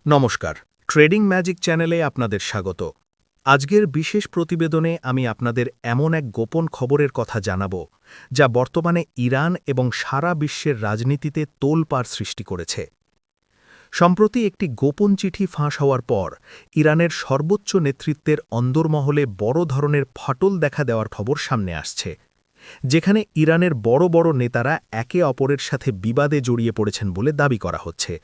নমস্কার, trading magic চ্যানেলে আপনাদের স্বাগত। আজকের বিশেষ প্রতিবেদনে আমি আপনাদের এমন এক গোপন খবরের কথা জানাব, যা বর্তমানে ইরান এবং সারা বিশ্বের রাজনীতিতে তোলপাড় সৃষ্টি করেছে। সম্প্রতি একটি গোপন চিঠি ফাঁস হওয়ার পর ইরানের সর্বোচ্চ নেতৃত্বের অন্দরমহলে বড় ধরনের ফাটল দেখা দেওয়ার খবর সামনে আসছে, যেখানে ইরানের বড় বড় নেতারা একে অপরের সাথে বিবাদে জড়িয়ে পড়েছেন বলে দাবি করা হচ্ছে।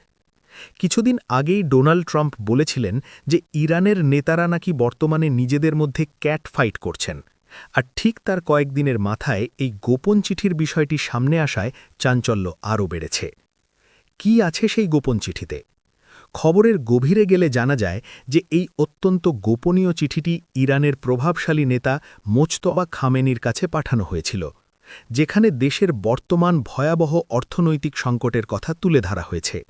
কিছুদিন আগেই ডোনাল্ড ট্রাম্প বলেছিলেন যে ইরানের নেতারা নাকি বর্তমানে নিজেদের মধ্যে ক্যাট ফাইট করছেন, আর ঠিক তার কয়েকদিনের মাথায় এই গোপন চিঠির বিষয়টি সামনে আসায় চাঞ্চল্য আরও বেড়েছে। কি আছে সেই গোপন চিঠিতে? খবরের গভীরে গেলে জানা যায় যে এই অত্যন্ত গোপনীয় চিঠিটি ইরানের প্রভাবশালী নেতা মোজতবা খামেনির কাছে পাঠানো হয়েছিল, যেখানে দেশের বর্তমান ভয়াবহ অর্থনৈতিক সংকটের কথা তুলে ধরা হয়েছে।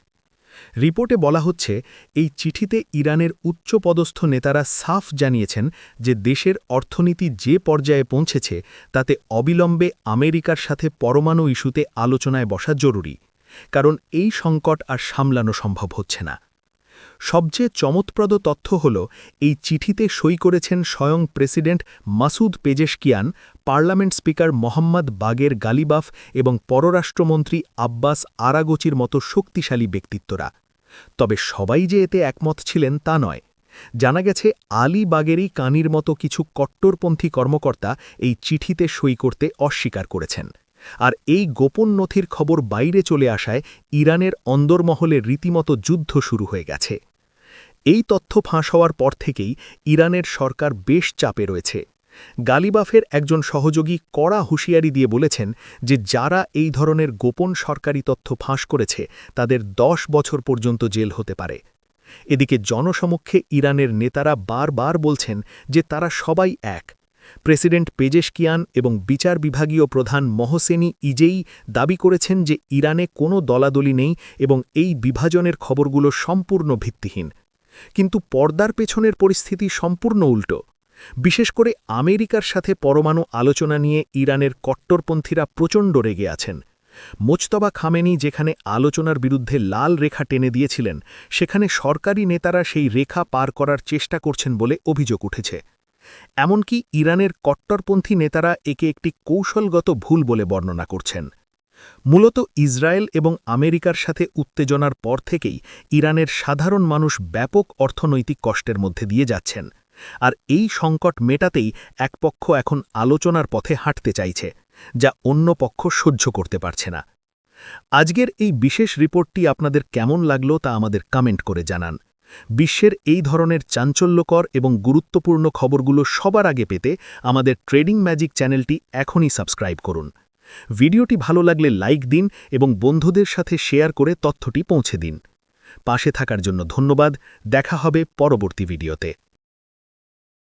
রিপোর্টে বলা হচ্ছে, এই চিঠিতে ইরানের উচ্চপদস্থ নেতারা সাফ জানিয়েছেন যে দেশের অর্থনীতি যে পর্যায়ে পৌঁছেছে তাতে অবিলম্বে আমেরিকার সাথে পরমাণু ইস্যুতে আলোচনায় বসা জরুরি, কারণ এই সংকট আর সামলানো সম্ভব হচ্ছে না। সবচেয়ে চমৎপ্রদ তথ্য হল, এই চিঠিতে সই করেছেন স্বয়ং president Masoud Pezeshkian, parliament speaker Mohammad বাগের গালিবাফ এবং পররাষ্ট্রমন্ত্রী আব্বাস আরাগচির মতো শক্তিশালী ব্যক্তিত্বরা। তবে সবাই যে এতে একমত ছিলেন তা নয়। জানা গেছে আলী বাগেরি কানির মতো কিছু কট্টরপন্থী কর্মকর্তা এই চিঠিতে সই করতে অস্বীকার করেছেন, আর এই গোপন নথির খবর বাইরে চলে আসায় ইরানের অন্দরমহলে রীতিমতো যুদ্ধ শুরু হয়ে গেছে। এই তথ্য ফাঁস হওয়ার পর থেকেই ইরানের সরকার বেশ চাপে রয়েছে। গালিবাফের একজন সহযোগী কড়া হুঁশিয়ারি দিয়ে বলেছেন যে যারা এই ধরনের গোপন সরকারি তথ্য ফাঁস করেছে তাদের 10 বছর পর্যন্ত জেল হতে পারে। এদিকে জনসমক্ষে ইরানের নেতারা বারবার বলছেন যে তারা সবাই এক। প্রেসিডেন্ট পেজেশকিয়ান এবং বিচার বিভাগীয় প্রধান মহসেনি ইজেই দাবি করেছেন যে ইরানে কোনো দলাদলি নেই এবং এই বিভাজনের খবরগুলো সম্পূর্ণ ভিত্তিহীন। কিন্তু পর্দার পেছনের পরিস্থিতি সম্পূর্ণ উল্টো। বিশেষ করে আমেরিকার সাথে পরমাণু আলোচনা নিয়ে ইরানের কট্টরপন্থীরা প্রচণ্ড রেগে আছেন। মোজতবা খামেনি যেখানে আলোচনার বিরুদ্ধে লাল রেখা টেনে দিয়েছিলেন, সেখানে সরকারি নেতারা সেই রেখা পার করার চেষ্টা করছেন বলে অভিযোগ উঠেছে। এমনকি ইরানের কট্টরপন্থী নেতারা একে একটি কৌশলগত ভুল বলে বর্ণনা করছেন। মূলত ইসরায়েল এবং আমেরিকার সাথে উত্তেজনার পর থেকেই ইরানের সাধারণ মানুষ ব্যাপক অর্থনৈতিক কষ্টের মধ্যে দিয়ে যাচ্ছেন, আর এই সংকট মেটাতেই এক পক্ষ এখন আলোচনার পথে হাঁটতে চাইছে, যা অন্য পক্ষ সহ্য করতে পারছে না। আজকের এই বিশেষ রিপোর্টটি আপনাদের কেমন লাগলো তা আমাদের কমেন্ট করে জানান। বিশ্বের এই ধরনের চাঞ্চল্যকর এবং গুরুত্বপূর্ণ খবরগুলো সবার আগে পেতে আমাদের ট্রেডিং ম্যাজিক চ্যানেলটি এখনই সাবস্ক্রাইব করুন। ভিডিওটি ভালো লাগলে লাইক দিন এবং বন্ধুদের সাথে শেয়ার করে তথ্যটি পৌঁছে দিন। পাশে থাকার জন্য ধন্যবাদ। দেখা হবে পরবর্তী ভিডিওতে।